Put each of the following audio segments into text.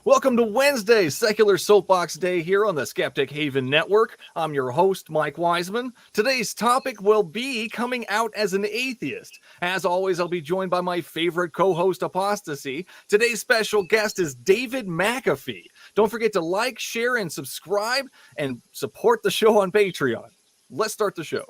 Welcome to Wednesday, Secular Soapbox Day here on the Skeptic Haven Network. I'm your host, Mike Wiseman. Today's topic will be coming out as an atheist. As always, I'll be joined by my favorite co-host, Apostacie. Today's special guest is David McAfee. Don't forget to like, share, and subscribe, and support the show on Patreon. Let's start the show.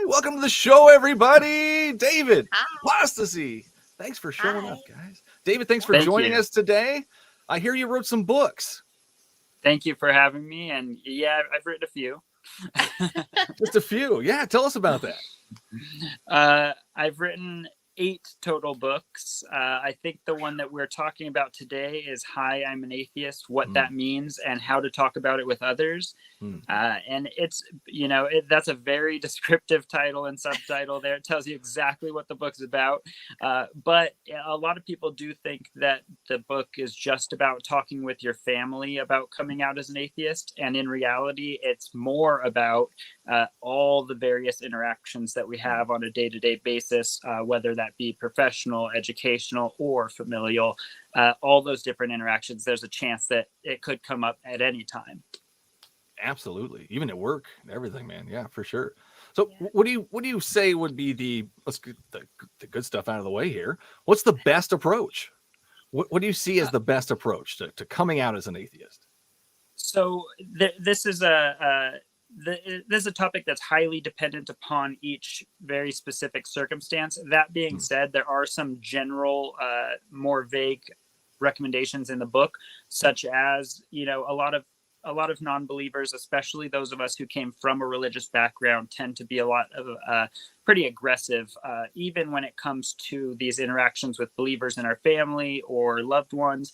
Welcome to the show, everybody. David, Apostacie, thanks for showing up, guys. David, thanks for joining us today. I hear you wrote some books. Thank you for having me. And yeah, I've written a few. Just a few. Yeah, tell us about that. I've written 8 total books. I think the one that we're talking about today is Hi, I'm an Atheist, what that means and how to talk about it with others. And it's, that's a very descriptive title and subtitle there. It tells you exactly what the book's about. But a lot of people do think that the book is just about talking with your family about coming out as an atheist. And in reality, it's more about all the various interactions that we have on a day-to-day basis, whether that be professional, educational, or familial. All those different interactions, there's a chance that it could come up at any time. Absolutely. Even at work and everything, man. Yeah, for sure. So what do you say would be let's get the good stuff out of the way here. What's the best approach? What do you see as the best approach to coming out as an atheist? So this is a topic that's highly dependent upon each very specific circumstance. That being said, there are some general, more vague recommendations in the book, such as, a lot of non-believers, especially those of us who came from a religious background, tend to be a lot of pretty aggressive, even when it comes to these interactions with believers in our family or loved ones.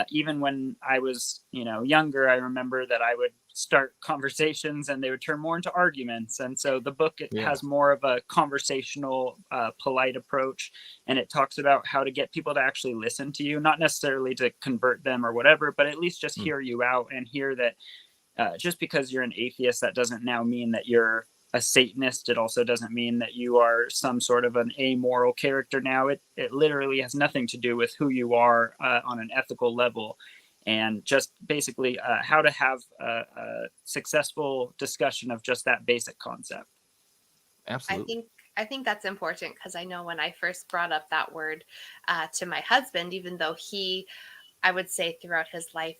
Even when I was, younger, I remember that I would start conversations and they would turn more into arguments. And so the book, it has more of a conversational, polite approach. And it talks about how to get people to actually listen to you, not necessarily to convert them or whatever, but at least just hear you out and hear that just because you're an atheist, that doesn't now mean that you're a Satanist. It also doesn't mean that you are some sort of an amoral character now. It literally has nothing to do with who you are on an ethical level. And just basically how to have a successful discussion of just that basic concept. Absolutely. I think that's important because I know when I first brought up that word to my husband, even though I would say throughout his life,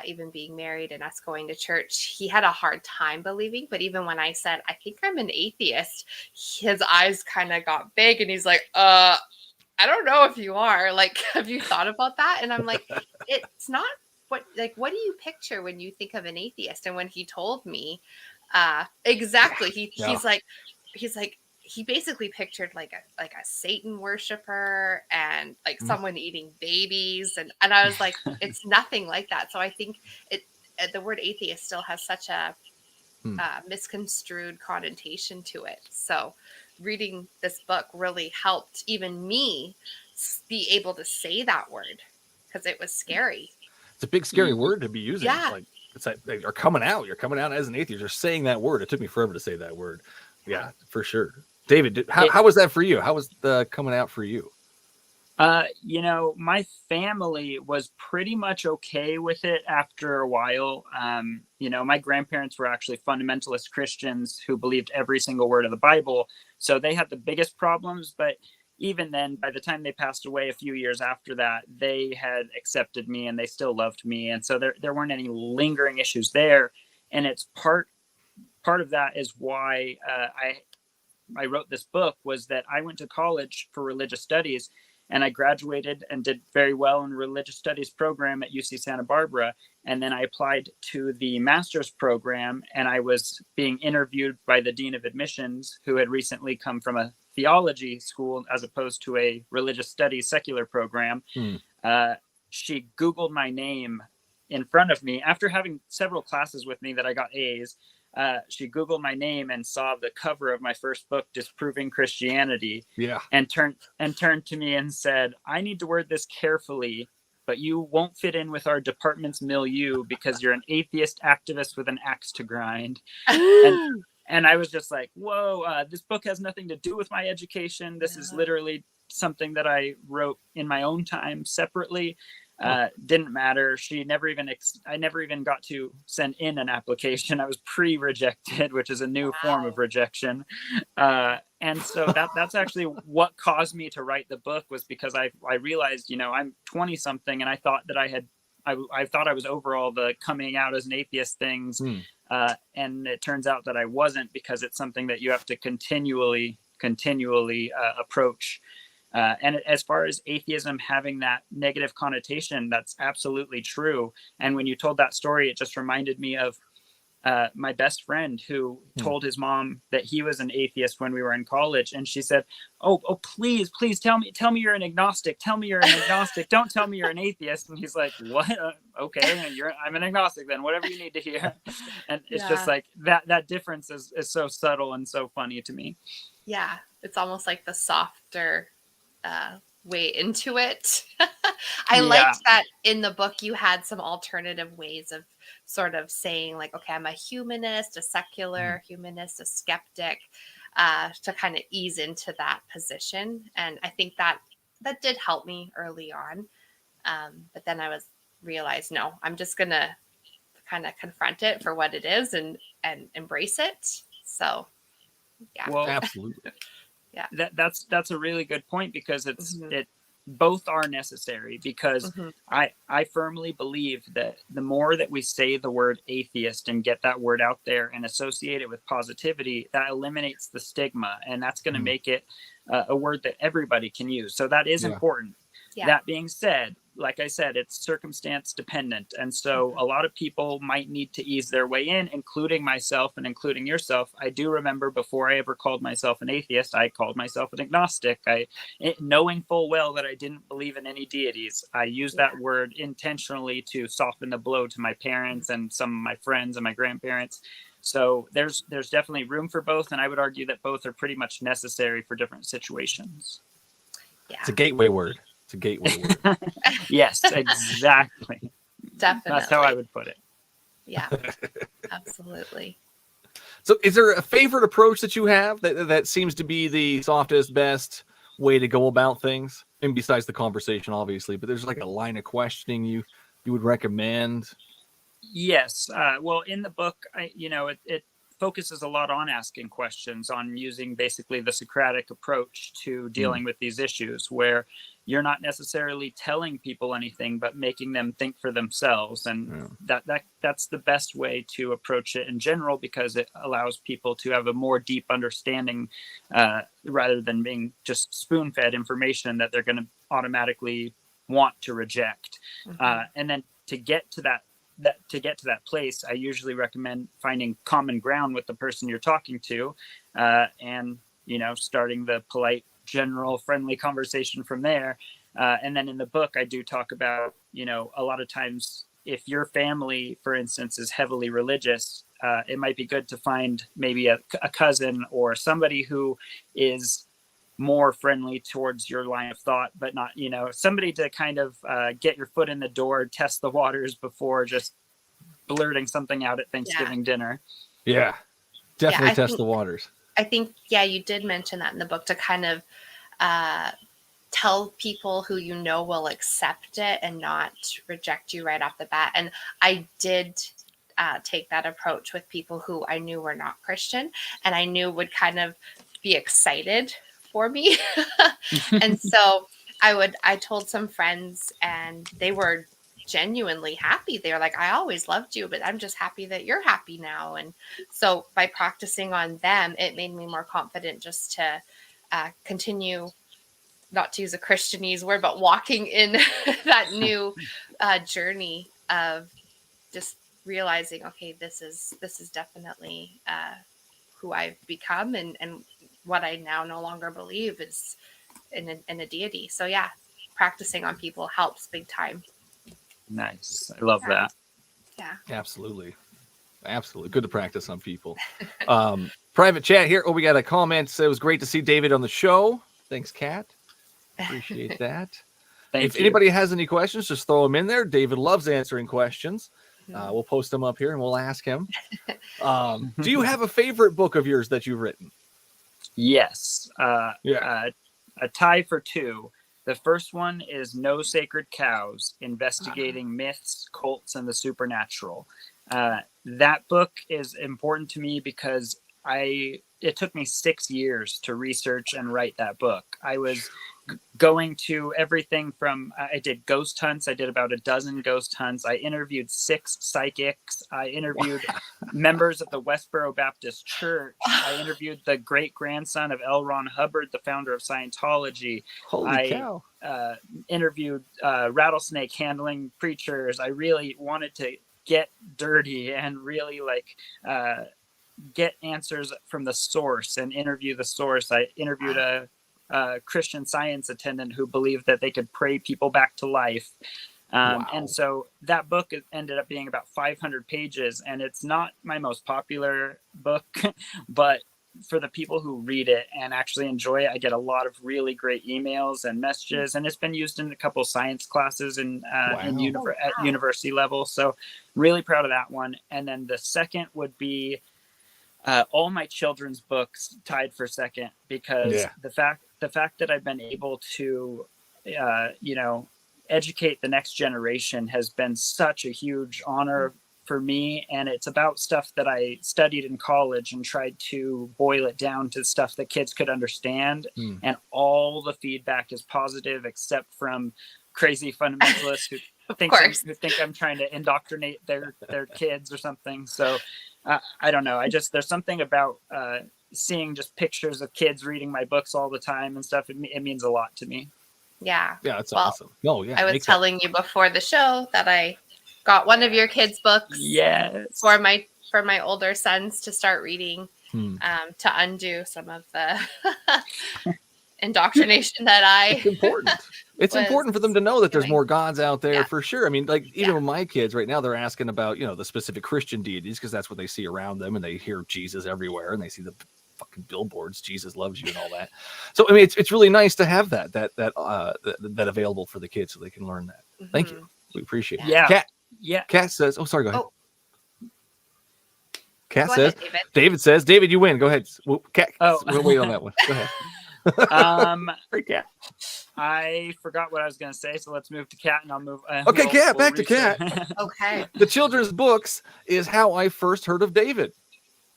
even being married and us going to church, he had a hard time believing. But even when I said, I think I'm an atheist, his eyes kind of got big and he's like, I don't know if you are. Like, have you thought about that? And I'm like, it's not what do you picture when you think of an atheist? And when he told me exactly, he's like, he basically pictured like a Satan worshiper and like someone eating babies. And I was like, it's nothing like that. So I think the word atheist still has such a misconstrued connotation to it. So reading this book really helped even me be able to say that word because it was scary. It's a big, scary word to be using. Yeah. It's like you're coming out as an atheist. You're saying that word. It took me forever to say that word. Yeah, for sure. David, how was that for you? How was the coming out for you? My family was pretty much okay with it after a while. My grandparents were actually fundamentalist Christians who believed every single word of the Bible. So they had the biggest problems. But even then, by the time they passed away a few years after that, they had accepted me and they still loved me. And so there weren't any lingering issues there. And it's part of that is why I wrote this book, was that I went to college for religious studies. And I graduated and did very well in the religious studies program at UC Santa Barbara. And then I applied to the master's program and I was being interviewed by the dean of admissions, who had recently come from a theology school as opposed to a religious studies secular program. She Googled my name in front of me after having several classes with me that I got A's. she Googled my name and saw the cover of my first book, Disproving Christianity, Yeah. and turned to me and said, "I need to word this carefully, but you won't fit in with our department's milieu because you're an atheist activist with an axe to grind." And I was just like, whoa, this book has nothing to do with my education. This is literally something that I wrote in my own time separately. Didn't matter. I never even got to send in an application. I was pre-rejected, which is a new form of rejection. And so that's actually what caused me to write the book, was because I realized, I'm 20 something, and I thought that I thought I was over all the coming out as an atheist things. And it turns out that I wasn't, because it's something that you have to continually approach. And as far as atheism having that negative connotation, that's absolutely true. And when you told that story, it just reminded me of my best friend who told his mom that he was an atheist when we were in college. And she said, oh, please tell me you're an agnostic. Tell me you're an agnostic. Don't tell me you're an atheist. And he's like, what? Okay. I'm an agnostic then, whatever you need to hear. And it's just like that difference is so subtle and so funny to me. Yeah. It's almost like the softer way into it. I liked that in the book you had some alternative ways of sort of saying, like, okay, I'm a humanist, a secular humanist, a skeptic, to kind of ease into that position. And I think that did help me early on. But then I realized, no, I'm just gonna kind of confront it for what it is and embrace it. So yeah. Well, absolutely. Yeah. That's a really good point, because it both are necessary, because I firmly believe that the more that we say the word atheist and get that word out there and associate it with positivity, that eliminates the stigma, and that's going to make it a word that everybody can use. So that is important. Yeah. That being said, like I said, it's circumstance dependent. And so a lot of people might need to ease their way in, including myself and including yourself. I do remember before I ever called myself an atheist, I called myself an agnostic. Knowing full well that I didn't believe in any deities, I used that word intentionally to soften the blow to my parents and some of my friends and my grandparents. So there's definitely room for both. And I would argue that both are pretty much necessary for different situations. Yeah. It's a gateway word. A gateway word. Yes, exactly. Definitely. That's how I would put it. Yeah, absolutely. So is there a favorite approach that you have that seems to be the softest, best way to go about things? And besides the conversation, obviously, but there's like a line of questioning you would recommend? Yes. Well, in the book, it focuses a lot on asking questions, on using basically the Socratic approach to dealing with these issues, where you're not necessarily telling people anything, but making them think for themselves. And that's the best way to approach it in general, because it allows people to have a more deep understanding, rather than being just spoon-fed information that they're going to automatically want to reject. And then to get to that place, I usually recommend finding common ground with the person you're talking to, and starting the polite, general, friendly conversation from there. And then in the book, I do talk about, a lot of times, if your family, for instance, is heavily religious, it might be good to find maybe a cousin or somebody who is more friendly towards your line of thought, but not, somebody to kind of get your foot in the door, test the waters before just blurting something out at Thanksgiving dinner. Yeah, definitely test the waters. I think, you did mention that in the book, to kind of tell people who will accept it and not reject you right off the bat. And I did take that approach with people who I knew were not Christian, and I knew would kind of be excited for me. And so I told some friends, and they were genuinely happy. They're like, I always loved you, but I'm just happy that you're happy now. And so by practicing on them, it made me more confident just to continue, not to use a Christianese word, but walking in that new journey of just realizing, okay, this is definitely who I've become, and what I now no longer believe is in a deity. So practicing on people helps big time. Nice. I love that. Yeah. Absolutely. Absolutely. Good to practice on people. Private chat here. Oh, we got a comment. Said it was great to see David on the show. Thanks, Kat. Appreciate that. If anybody has any questions, just throw them in there. David loves answering questions. We'll post them up here and we'll ask him. Do you have a favorite book of yours that you've written? Yes. A tie for two. The first one is No Sacred Cows, Investigating Myths, Cults, and the Supernatural. That book is important to me because it took me 6 years to research and write that book. I was going to everything from, I did ghost hunts. I did about a dozen ghost hunts. I interviewed 6 psychics. I interviewed members of the Westboro Baptist Church. I interviewed the great grandson of L. Ron Hubbard, the founder of Scientology. Holy cow. Interviewed rattlesnake handling preachers. I really wanted to get dirty and really get answers from the source and interview the source. I interviewed a Christian Science attendant who believed that they could pray people back to life. And so that book ended up being about 500 pages, and it's not my most popular book, but for the people who read it and actually enjoy it, I get a lot of really great emails and messages, and it's been used in a couple science classes at university level. So really proud of that one. And then the second would be all my children's books tied for second, because the fact that I've been able to, educate the next generation has been such a huge honor for me. And it's about stuff that I studied in college and tried to boil it down to stuff that kids could understand. And all the feedback is positive, except from crazy fundamentalists who think I'm trying to indoctrinate their kids or something. So I don't know. There's something about seeing just pictures of kids reading my books all the time and stuff. It means a lot to me. Yeah. Yeah, that's awesome. Oh, yeah. I was telling you before the show that I got one of your kids' books. Yes. For my older sons to start reading, to undo some of the indoctrination that It's important. It's important for them to know that there's more gods out there, for sure. I mean, even with my kids right now, they're asking about, the specific Christian deities, because that's what they see around them, and they hear Jesus everywhere, and they see the fucking billboards, Jesus loves you and all that. So, I mean, it's really nice to have that available for the kids so they can learn that. Thank you. We appreciate it. Yeah. Kat says, oh, sorry, go ahead. Kat Go says, ahead, David says, David, you win. Go ahead. Kat, we'll wait on that one. Go ahead. Kat. I forgot what I was going to say, so let's move to Kat, and I'll move. Okay, Kat, back to Kat. Okay. The children's books is how I first heard of David.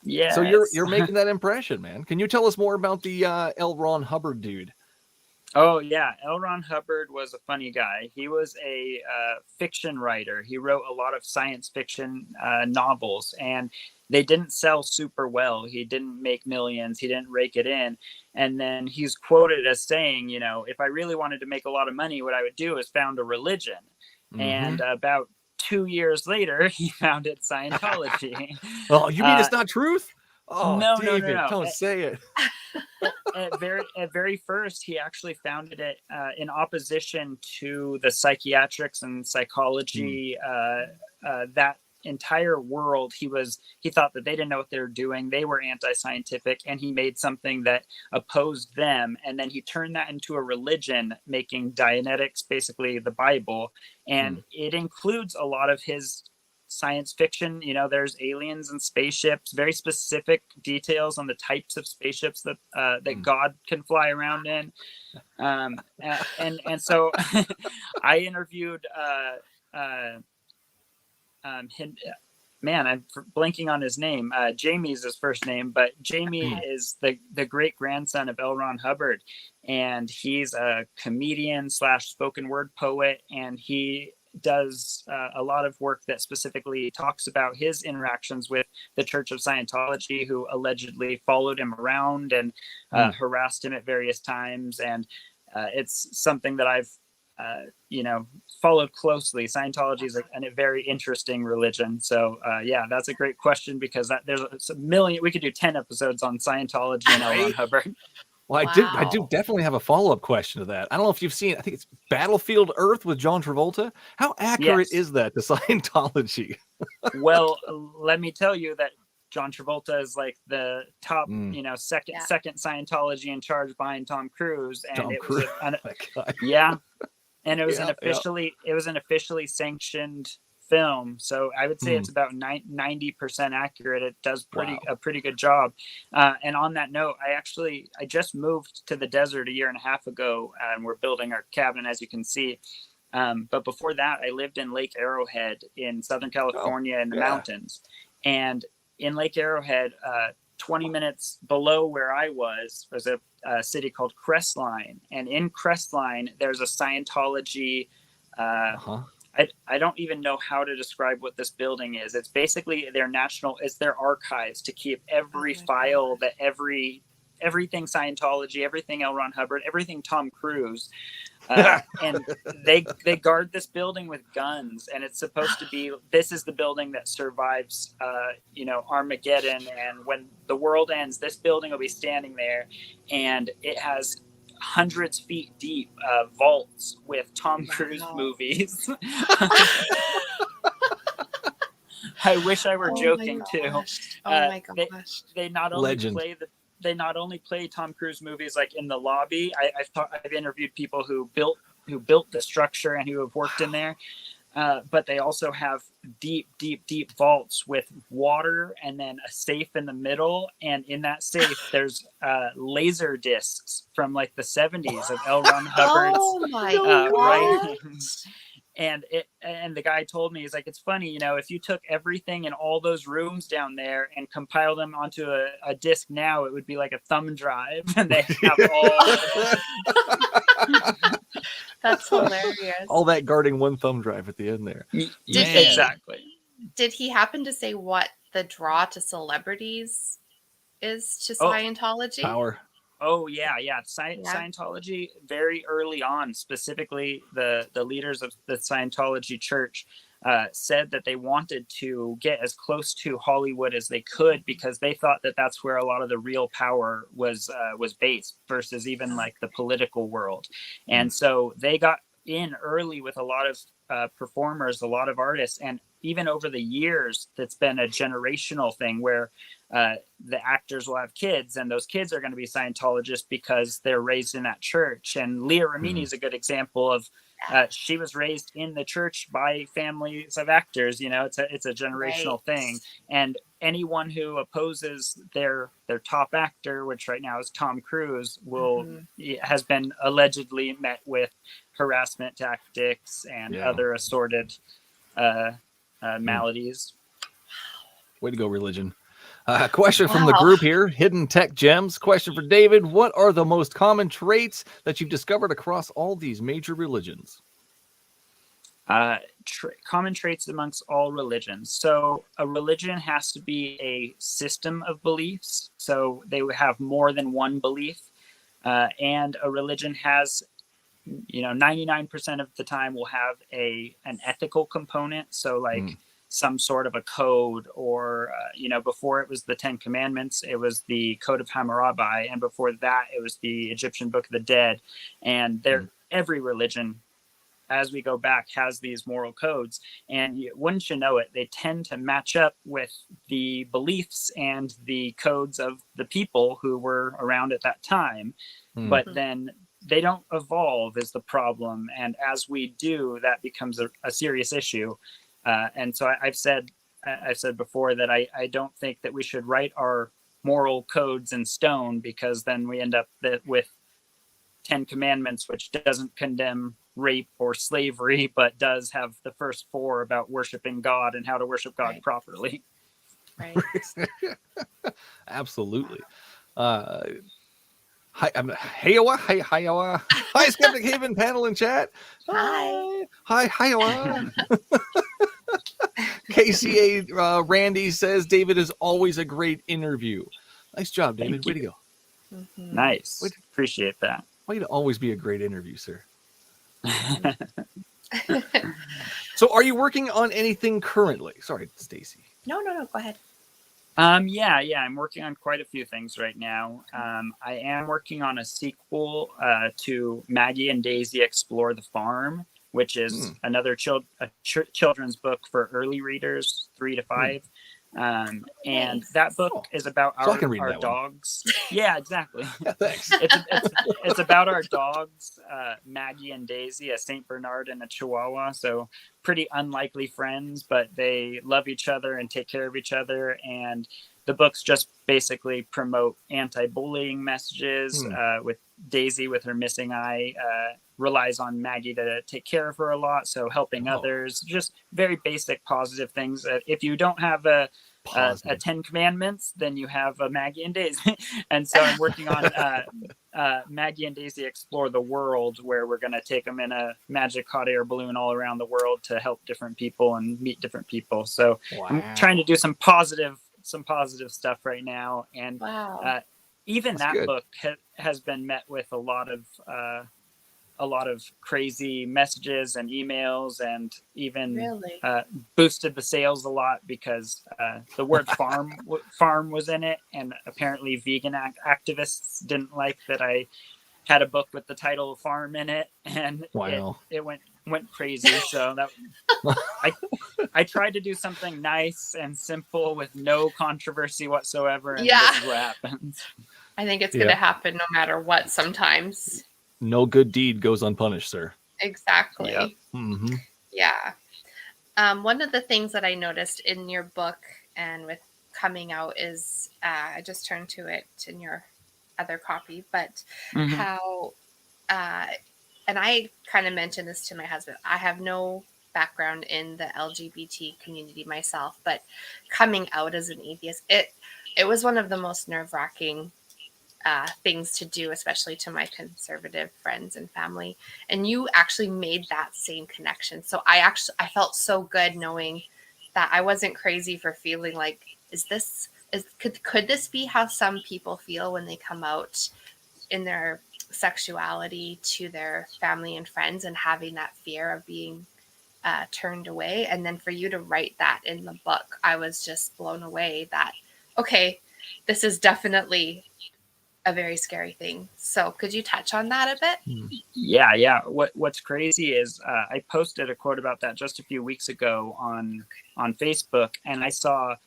Yeah. So you're making that impression, man. Can you tell us more about the L. Ron Hubbard dude? Oh, yeah. L. Ron Hubbard was a funny guy. He was a fiction writer. He wrote a lot of science fiction novels, and they didn't sell super well. He didn't make millions. He didn't rake it in. And then he's quoted as saying, if I really wanted to make a lot of money, what I would do is found a religion. And about 2 years later, he founded Scientology. Oh, you mean it's not truth? Oh, no, David, no. Don't say it. At very first, he actually founded it in opposition to the psychiatrics and psychology. That entire world, he thought that they didn't know what they were doing. They were anti-scientific, and he made something that opposed them. And then he turned that into a religion, making Dianetics basically the Bible. And it includes a lot of his science fiction. There's aliens and spaceships, very specific details on the types of spaceships that God can fly around in. And so I interviewed him. Man, I'm blanking on his name. Jamie's his first name, but Jamie is the great grandson of L. Ron Hubbard, and he's a comedian / spoken word poet, and he does a lot of work that specifically talks about his interactions with the Church of Scientology, who allegedly followed him around and harassed him at various times. And it's something that I've followed closely. Scientology is a very interesting religion. So that's a great question, because there's a million. We could do 10 episodes on Scientology and L. Ron Hubbard. Well, I do definitely have a follow-up question to that. I don't know if you've seen, I think it's Battlefield Earth with John Travolta. How accurate Yes. is that to Scientology? Well, let me tell you that John Travolta is like the top, second Scientology in charge behind Tom Cruise, and Tom it Cruise. was That yeah, and it was Yeah, it was an officially sanctioned film. So I would say it's about 90% accurate. It does a pretty good job. And on that note, I just moved to the desert a year and a half ago, and we're building our cabin, as you can see. But before that, I lived in Lake Arrowhead in Southern California in the mountains. And in Lake Arrowhead, 20 minutes below where I was a city called Crestline. And in Crestline, there's a Scientology. I don't even know how to describe what this building is. It's basically it's their archives to keep every file that everything Scientology, everything L. Ron Hubbard, everything Tom Cruise. And they guard this building with guns, and it's supposed to be, this is the building that survives Armageddon, and when the world ends, this building will be standing there, and it has hundreds feet deep vaults with Tom Cruise movies. I wish I were joking too. Oh my gosh! They not only play Tom Cruise movies like in the lobby. I've interviewed people who built the structure and who have worked in there, but they also have deep vaults with water, and then a safe in the middle. And in that safe, there's laser discs from like the 70s of L. Ron Hubbard's writings. And the guy told me, he's like, it's funny, if you took everything in all those rooms down there and compile them onto a disc now, it would be like a thumb drive. And they have all. That's hilarious. All that guarding one thumb drive at the end there. Exactly. Did he happen to say what the draw to celebrities is to Scientology? Power. Oh, yeah. Scientology, very early on, specifically the leaders of the Scientology church said that they wanted to get as close to Hollywood as they could, because they thought that that's where a lot of the real power was based versus even like the political world. And so they got in early with a lot of performers, a lot of artists, and even over the years, that's been a generational thing where the actors will have kids, and those kids are going to be Scientologists because they're raised in that church. And Leah Remini is a good example of she was raised in the church by families of actors. It's a generational thing. And anyone who opposes their top actor, which right now is Tom Cruise, has been allegedly met with harassment tactics and other assorted maladies. Way to go, religion. Question from the group here, Hidden Tech Gems. Question for David. What are the most common traits that you've discovered across all these major religions? Common traits amongst all religions. So a religion has to be a system of beliefs. So they would have more than one belief. And a religion has, 99% of the time will have an ethical component. So like some sort of a code, or before it was the 10 Commandments, it was the Code of Hammurabi, and before that it was the Egyptian Book of the Dead. And every religion, as we go back, has these moral codes, and wouldn't you know it, they tend to match up with the beliefs and the codes of the people who were around at that time. But then they don't evolve is the problem, and as we do, that becomes a serious issue. And so I've said before that I don't think that we should write our moral codes in stone, because then we end up with 10 Commandments, which doesn't condemn rape or slavery, but does have the first 4 about worshiping God and how to worship God properly. Right. Absolutely. Hi, hi, Skeptic Haven panel and chat. Hi. Hi. KCA Randy says David is always a great interview. Nice job, David. Way to go. Nice. Appreciate that. Way to always be a great interview, sir. So are you working on anything currently? Sorry, Stacy. No, go ahead. Yeah, I'm working on quite a few things right now. I am working on a sequel to Maggie and Daisy Explore the Farm, which is another children's book for early readers, 3 to 5. And Nice. that book is about So I can read our that one. dogs. Yeah, exactly. Yeah, thanks. It's about our dogs, Maggie and Daisy, a Saint Bernard and a Chihuahua. So pretty unlikely friends, but they love each other and take care of each other. And the books just basically promote anti-bullying messages. With Daisy, with her missing eye, relies on Maggie to take care of her a lot. So helping others, just very basic positive things. If you don't have a 10 Commandments, then you have a Maggie and Daisy. And so I'm working on Maggie and Daisy Explore the World, where we're going to take them in a magic hot air balloon all around the world to help different people and meet different people. So I'm trying to do some positive stuff right now. And even That's that good. book has been met with a lot of crazy messages and emails, and even boosted the sales a lot because the word farm was in it, and apparently vegan activists didn't like that I had a book with the title farm in it, and it went crazy. So that I tried to do something nice and simple with no controversy whatsoever, and this is what happens. I think it's going to happen no matter what sometimes. No good deed goes unpunished, sir. Exactly. Yep. Mm-hmm. Yeah. One of the things that I noticed in your book and with coming out is, I just turned to it in your other copy, but how, and I kind of mentioned this to my husband, I have no background in the LGBT community myself, but coming out as an atheist, it was one of the most nerve-wracking things to do, especially to my conservative friends and family. And you actually made that same connection. So I felt so good knowing that I wasn't crazy for feeling like, could this be how some people feel when they come out in their sexuality to their family and friends, and having that fear of being turned away? And then for you to write that in the book, I was just blown away that, okay, this is definitely a very scary thing. So could you touch on that a bit? Yeah. What's crazy is I posted a quote about that just a few weeks ago on Facebook, and I saw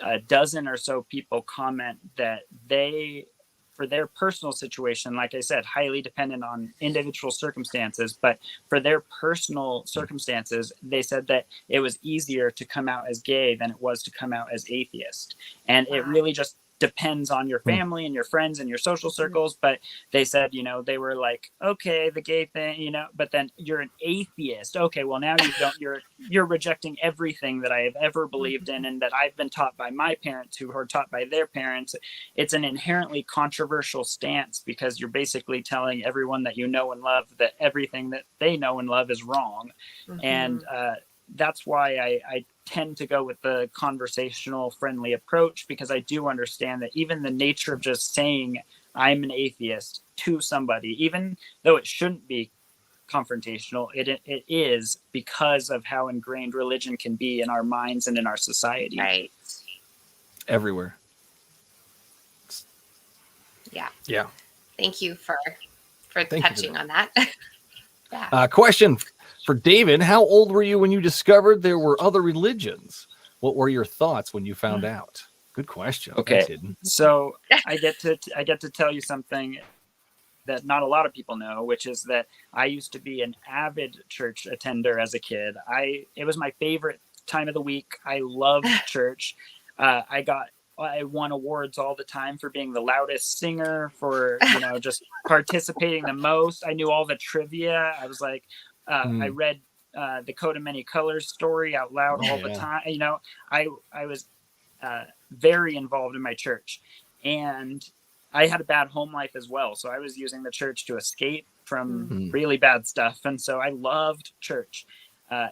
a dozen or so people comment that they, for their personal situation, like I said, highly dependent on individual circumstances, but for their personal circumstances, they said that it was easier to come out as gay than it was to come out as atheist. And it really just depends on your family and your friends and your social circles. But they said, they were like, okay, the gay thing, but then you're an atheist. Okay, well, now you're rejecting everything that I have ever believed in and that I've been taught by my parents who are taught by their parents. It's an inherently controversial stance because you're basically telling everyone that you know and love that everything that they know and love is wrong. And that's why I tend to go with the conversational, friendly approach, because I do understand that even the nature of just saying I'm an atheist to somebody, even though it shouldn't be confrontational, it is, because of how ingrained religion can be in our minds and in our society. Right. Everywhere. Yeah. Thank you for touching on that. Question for David: how old were you when you discovered there were other religions? What were your thoughts when you found out? Good question. Okay, so I get to tell you something that not a lot of people know, which is that I used to be an avid church attender as a kid. It was my favorite time of the week. I loved church. I won awards all the time for being the loudest singer, for just participating the most. I knew all the trivia. I was like, I read the Coat of Many Colors story out loud all the time. I was very involved in my church, and I had a bad home life as well. So I was using the church to escape from really bad stuff. And so I loved church.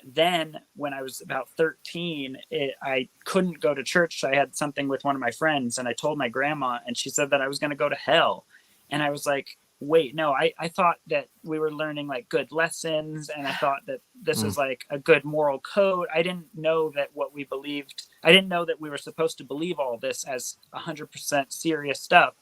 Then when I was about 13, I couldn't go to church. I had something with one of my friends, and I told my grandma, and she said that I was going to go to hell. And I was like, wait, no, I thought that we were learning like good lessons, and I thought that this is like a good moral code. I didn't know that what we believed, I didn't know that we were supposed to believe all this as 100% serious stuff.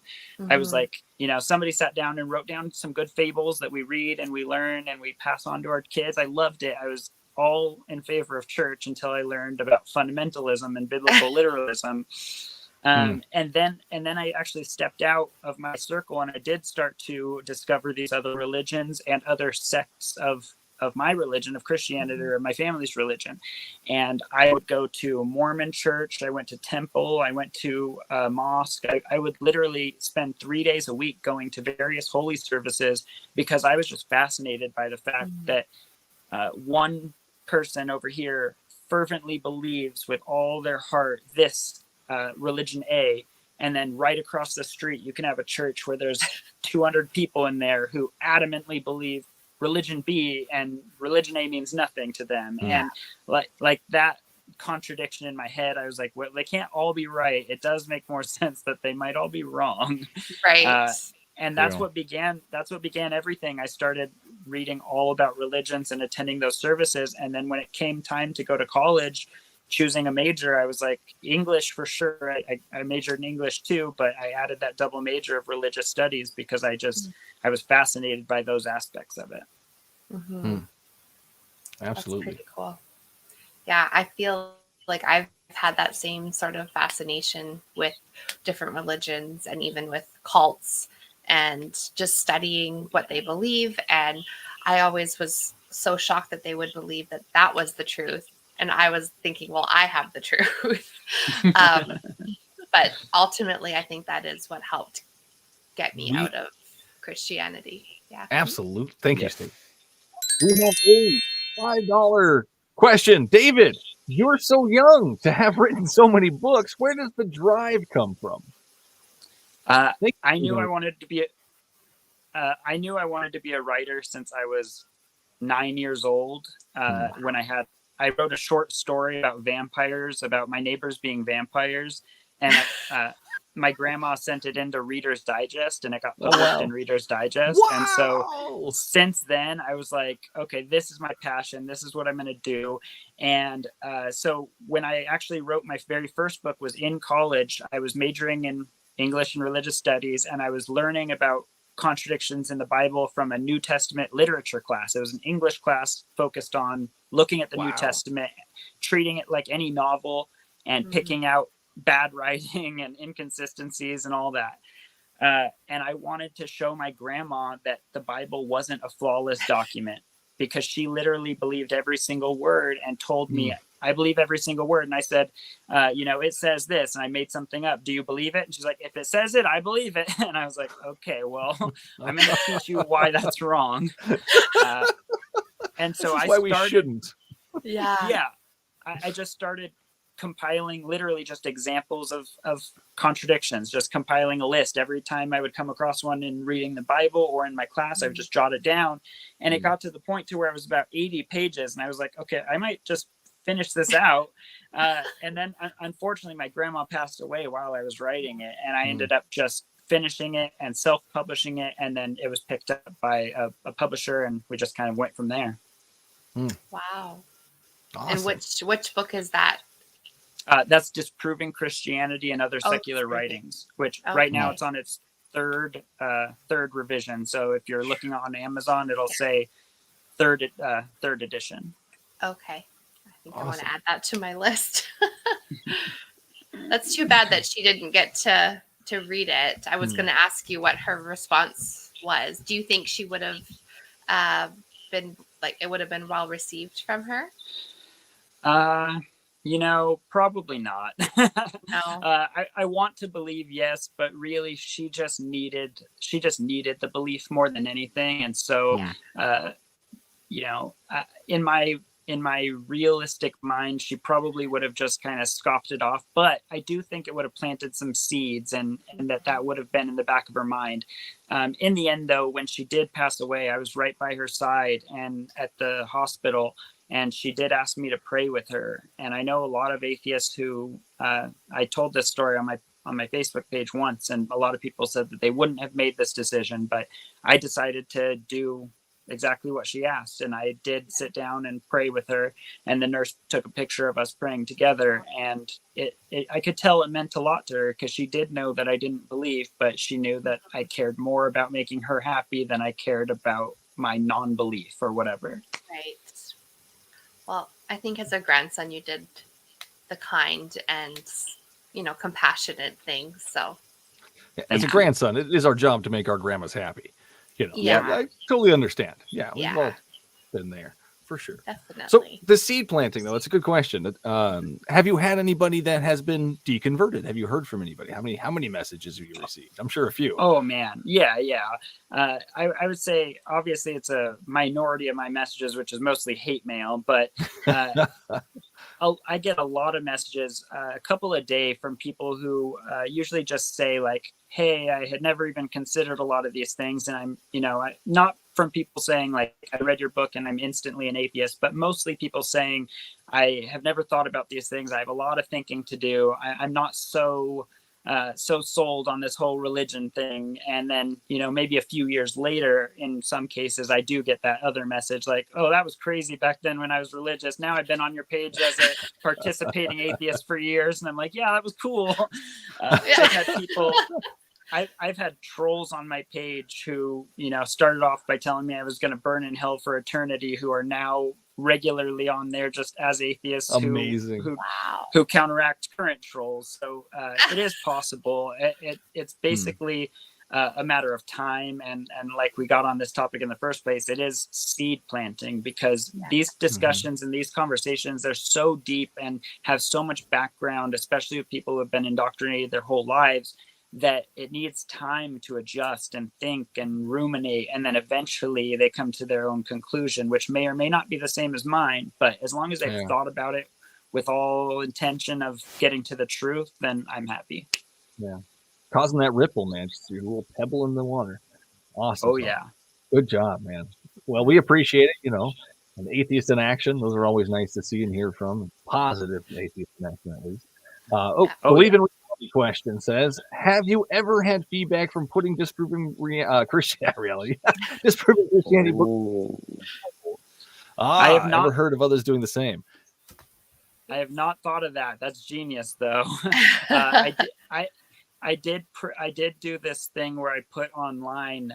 I was like, you know, somebody sat down and wrote down some good fables that we read and we learn and we pass on to our kids. I loved it. I was all in favor of church until I learned about fundamentalism and biblical literalism. And then I actually stepped out of my circle, and I did start to discover these other religions and other sects of my religion, of Christianity, or my family's religion. And I would go to a Mormon church. I went to temple. I went to a mosque. I would literally spend 3 days a week going to various holy services, because I was just fascinated by the fact that one person over here fervently believes with all their heart this religion A, and then right across the street you can have a church where there's 200 people in there who adamantly believe religion B, and religion A means nothing to them. And like that contradiction in my head, I was like, well, they can't all be right. It does make more sense that they might all be wrong. Right. And that's what began everything. I started reading all about religions and attending those services. And then when it came time to go to college, choosing a major, I was like, English for sure. I majored in English too, but I added that double major of religious studies because I was fascinated by those aspects of it. Absolutely. That's pretty cool. Yeah, I feel like I've had that same sort of fascination with different religions and even with cults and just studying what they believe. And I always was so shocked that they would believe that that was the truth. And I was thinking, well, I have the truth. But ultimately, I think that is what helped get me out of Christianity. Yeah. Absolutely. Thank you, Steve. We have a $5 question. David, you're so young to have written so many books. Where does the drive come from? I knew I wanted to be a writer since I was 9 years old. When I wrote a short story about vampires, about my neighbors being vampires, and my grandma sent it into Reader's Digest, and it got published in Reader's Digest. Wow. And so since then, I was like, okay, this is my passion. This is what I'm going to do. And so when I actually wrote my very first book was in college. I was majoring in English and religious studies, and I was learning about contradictions in the Bible from a New Testament literature class. It was an English class focused on looking at the New Testament, treating it like any novel, and picking out bad writing and inconsistencies and all that. And I wanted to show my grandma that the Bible wasn't a flawless document, because she literally believed every single word and told me, I believe every single word. And I said, it says this, and I made something up. Do you believe it? And she's like, if it says it, I believe it. And I was like, okay, well, I'm going to teach you why that's wrong. And so we shouldn't. Yeah. I just started compiling literally just examples of contradictions, just compiling a list. Every time I would come across one in reading the Bible or in my class, I would just jot it down. And it got to the point to where it was about 80 pages. And I was like, okay, I might just finish this out. And then unfortunately, my grandma passed away while I was writing it. And I ended up just finishing it and self-publishing it. And then it was picked up by a publisher, and we just kind of went from there. Wow. Awesome. And which book is that? That's Disproving Christianity and Other Secular Writings, which right now it's on its third revision. So if you're looking on Amazon, it'll say third edition. Okay. I think I want to add that to my list. That's too bad that she didn't get to read it. I was going to ask you what her response was. Do you think she would have been like, it would have been well received from her? Probably not. No. I want to believe yes, but really she just needed the belief more than anything. And so, in my realistic mind, she probably would have just kind of scoffed it off. But I do think it would have planted some seeds, and that would have been in the back of her mind. In the end, though, when she did pass away, I was right by her side and at the hospital. And she did ask me to pray with her. And I know a lot of atheists who, I told this story on on my Facebook page once, and a lot of people said that they wouldn't have made this decision, but I decided to do exactly what she asked. And I did sit down and pray with her, and the nurse took a picture of us praying together. And I could tell it meant a lot to her, because she did know that I didn't believe, but she knew that I cared more about making her happy than I cared about my non-belief or whatever. Right. Well, I think as a grandson, you did the kind and, compassionate thing. So As a grandson, it is our job to make our grandmas happy. Yeah. I totally understand. Yeah, we've Yeah. all been there for sure. definitely. So the seed planting, though, it's a good question. Have you had anybody that has been deconverted? Have you heard from anybody? How many messages have you received? I'm sure a few. Oh man, yeah. I would say obviously it's a minority of my messages, which is mostly hate mail, but I get a lot of messages, a couple a day, from people who usually just say like, "Hey, I had never even considered a lot of these things," and I'm, not from people saying like, "I read your book and I'm instantly an atheist," but mostly people saying, "I have never thought about these things. I have a lot of thinking to do. I'm not so sold on this whole religion thing." And then, maybe a few years later, in some cases, I do get that other message like, "Oh, that was crazy back then when I was religious. Now I've been on your page as a participating atheist for years." And I'm like, "Yeah, that was cool." I've had people, I've had trolls on my page who, started off by telling me I was going to burn in hell for eternity, who are now regularly on there just as atheists. Amazing. who counteract current trolls. So it is possible. It's basically a matter of time, and like we got on this topic in the first place, it is seed planting, because these discussions and these conversations, they're so deep and have so much background, especially with people who have been indoctrinated their whole lives, that it needs time to adjust and think and ruminate, and then eventually they come to their own conclusion, which may or may not be the same as mine. But as long as I've thought about it with all intention of getting to the truth, then I'm happy. Yeah, causing that ripple, man. Just your little pebble in the water. Awesome. Oh yeah, good job, man. Well, we appreciate it. An atheist in action, those are always nice to see and hear from. Positive atheist in action, at least. Believe in reality question says, have you ever had feedback from putting disproving Christianity disproving Christianity book? I have not ever heard of others doing the same. I have not thought of that. That's genius, though. I did do this thing where I put online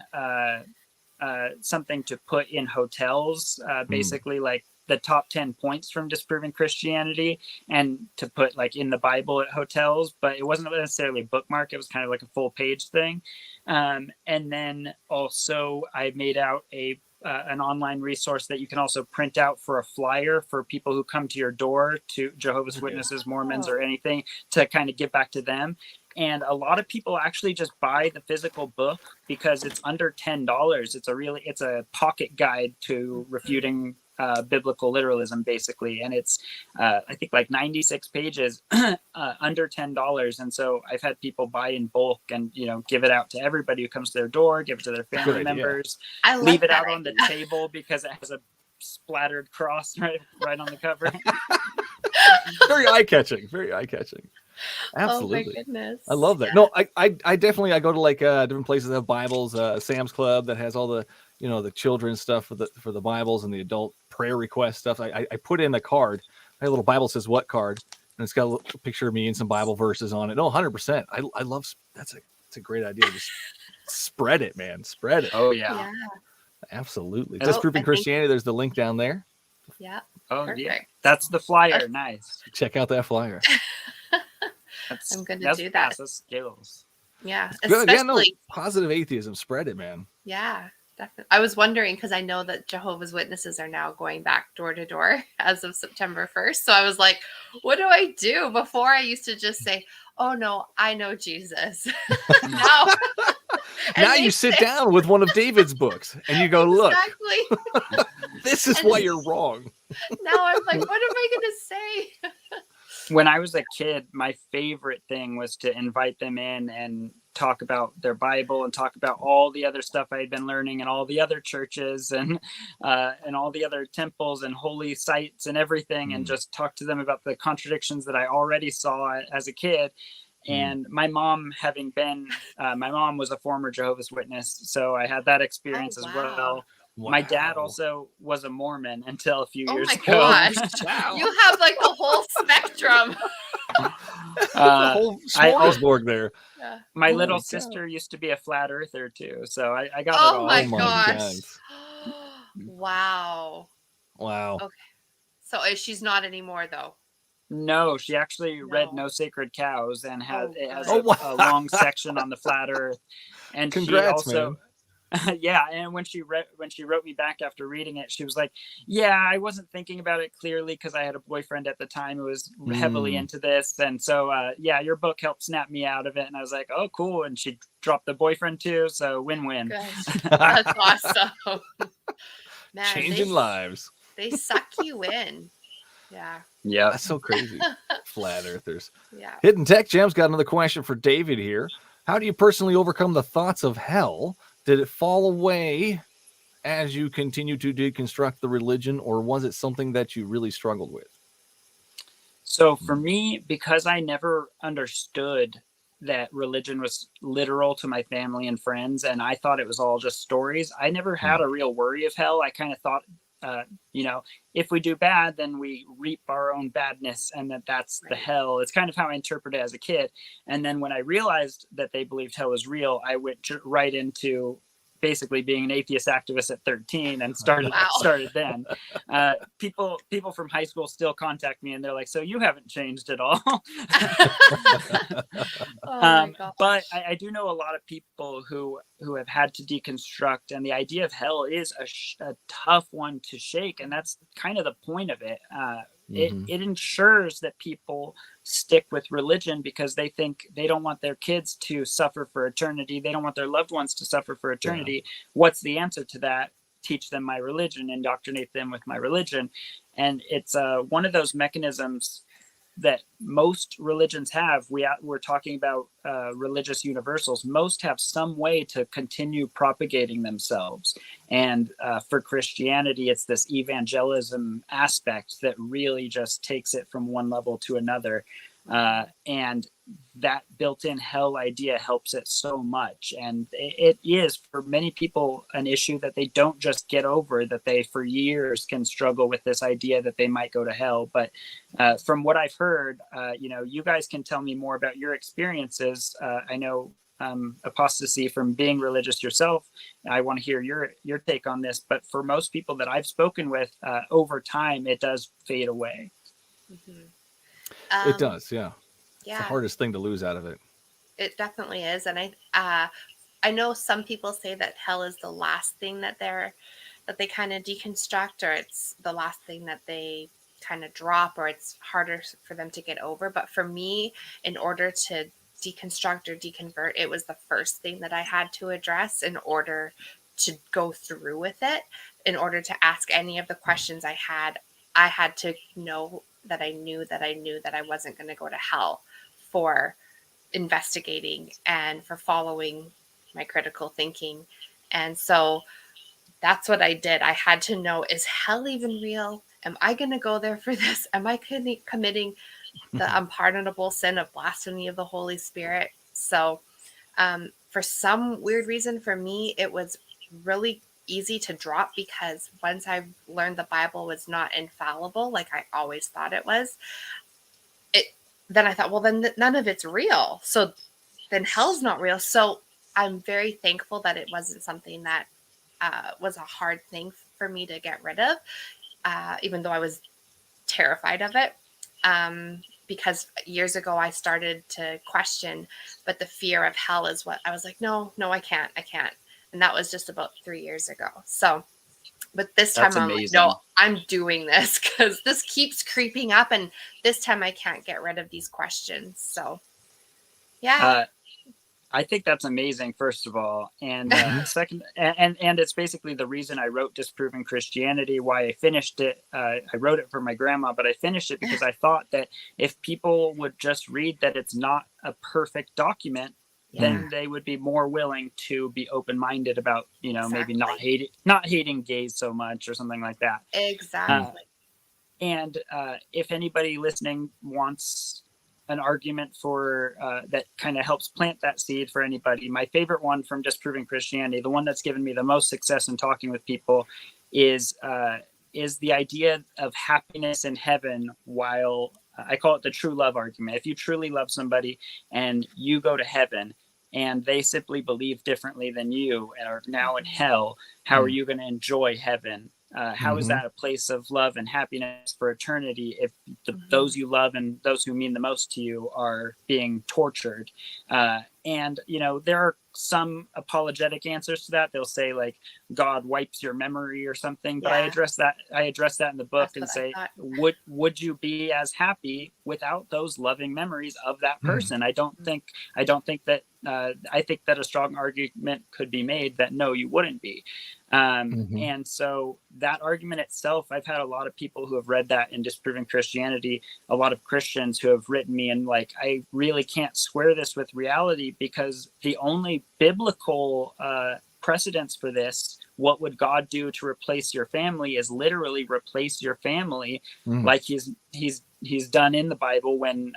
something to put in hotels, basically like the top 10 points from disproving Christianity, and to put like in the Bible at hotels, but it wasn't necessarily a bookmark. It was kind of like a full page thing. And then also I made out an online resource that you can also print out for a flyer for people who come to your door, to Jehovah's Witnesses, Mormons, or anything, to kind of give back to them. And a lot of people actually just buy the physical book because it's under $10. It's a pocket guide to refuting biblical literalism, basically. And it's, I think, like 96 pages, under $10. And so I've had people buy in bulk and, give it out to everybody who comes to their door, give it to their family members, leave it out on the table because it has a splattered cross right on the cover. Very eye-catching. Absolutely. Oh my goodness. I love that. No, I definitely, I go to like different places that have Bibles, Sam's Club that has all the, the children's stuff for the Bibles and the adult prayer request stuff. I put in a card. My little Bible says what card, and it's got a little picture of me and some Bible verses on it. No, 100%. I love, that's a great idea. Just spread it, man. Spread it. Oh yeah. Absolutely. Disproving Christianity. There's the link down there. Yeah. Oh perfect. Yeah. That's the flyer. Nice. Check out that flyer. I'm going to do that. That's skills. Yeah. Good. Yeah, no, positive atheism. Spread it, man. Yeah, definitely. I was wondering, because I know that Jehovah's Witnesses are now going back door to door as of September 1st. So I was like, what do I do? Before I used to just say, oh no, I know Jesus. Now you sit down with one of David's books and you go, look, exactly. This is why you're wrong. Now I'm like, what am I going to say? When I was a kid, my favorite thing was to invite them in and talk about their Bible and talk about all the other stuff I had been learning and all the other churches and all the other temples and holy sites and everything, and just talk to them about the contradictions that I already saw as a kid. And my mom, my mom was a former Jehovah's Witness, so I had that experience as well. My dad also was a Mormon until a few years my ago. gosh. Wow. You have like the whole spectrum. The whole smorgasbord there. Yeah. My Holy little cow. sister used to be a flat earther too, so I got it Oh all. my Oh my gosh. God. Wow. Wow. Okay. So she's not anymore though. No, she actually read No. No Sacred Cows and has Oh, it has good. a long section on the flat earth. And Congrats, she also man. yeah, and when she wrote me back after reading it, she was like, "Yeah, I wasn't thinking about it clearly because I had a boyfriend at the time who was heavily into this, and so yeah, your book helped snap me out of it." And I was like, "Oh, cool!" And she dropped the boyfriend too, so win-win. Good. That's awesome. Man, Changing lives. They suck you in. Yeah. Yeah, That's so crazy. Flat earthers. Yeah. Hidden Tech Gem's got another question for David here. How do you personally overcome the thoughts of hell? Did it fall away as you continue to deconstruct the religion, or was it something that you really struggled with? So for me, because I never understood that religion was literal to my family and friends, and I thought it was all just stories, I never had a real worry of hell. I kind of thought, if we do bad, then we reap our own badness, and that's the hell. It's kind of how I interpreted it as a kid. And then when I realized that they believed hell was real, I went right into basically being an atheist activist at 13 and started then. People from high school still contact me and they're like, "So you haven't changed at all." But I do know a lot of people who have had to deconstruct, and the idea of hell is a tough one to shake, and that's kind of the point of it. It ensures that people stick with religion because they think they don't want their kids to suffer for eternity. They don't want their loved ones to suffer for eternity. Yeah. What's the answer to that? Teach them my religion, indoctrinate them with my religion. And it's one of those mechanisms that most religions have. We're talking about religious universals. Most have some way to continue propagating themselves. And for Christianity, it's this evangelism aspect that really just takes it from one level to another. And that built-in hell idea helps it so much. And it is, for many people, an issue that they don't just get over, that they for years can struggle with this idea that they might go to hell. But from what I've heard, you guys can tell me more about your experiences. I know Apostasy, from being religious yourself, I want to hear your take on this. But for most people that I've spoken with, over time, it does fade away. It does, yeah. Yeah. It's the hardest thing to lose out of it. It definitely is. And I know some people say that hell is the last thing that they kind of deconstruct, or it's the last thing that they kind of drop, or it's harder for them to get over. But for me, in order to deconstruct or deconvert, it was the first thing that I had to address in order to go through with it. In order to ask any of the questions I had to know that I knew that I wasn't going to go to hell for investigating and for following my critical thinking. And so that's what I did. I had to know, is hell even real? Am I going to go there for this? Am I committing the unpardonable sin of blasphemy of the Holy Spirit? So for some weird reason, for me, it was really easy to drop, because once I learned the Bible was not infallible, like I always thought it was, then I thought, well, then none of it's real. So then hell's not real. So I'm very thankful that it wasn't something that was a hard thing for me to get rid of, even though I was terrified of it. Because years ago I started to question, but the fear of hell is what I was like, no, I can't. And that was just about 3 years ago. So, but this time I'm like, no, I'm doing this because this keeps creeping up, and this time I can't get rid of these questions. So, yeah. I think that's amazing, first of all. And second, and it's basically the reason I wrote Disproving Christianity, why I finished it. I wrote it for my grandma, but I finished it because I thought that if people would just read that it's not a perfect document, then they would be more willing to be open-minded about, maybe not hating gays so much or something like that. Exactly. And if anybody listening wants an argument for that kind of helps plant that seed for anybody. My favorite one from Disproving Christianity, the one that's given me the most success in talking with people, is the idea of happiness in heaven. While I call it the true love argument. If you truly love somebody and you go to heaven and they simply believe differently than you and are now in hell, how are you going to enjoy heaven? How is that a place of love and happiness for eternity if those you love and those who mean the most to you are being tortured? And, you know, there are some apologetic answers to that. They'll say like God wipes your memory or something, but I address that in the book. That's and say, would you be as happy without those loving memories of that person? I think that a strong argument could be made that no, you wouldn't be. And so that argument itself, I've had a lot of people who have read that in Disproving Christianity, a lot of Christians who have written me and like, I really can't square this with reality because the only biblical precedence for this, what would God do to replace your family, is literally replace your family like he's done in the Bible when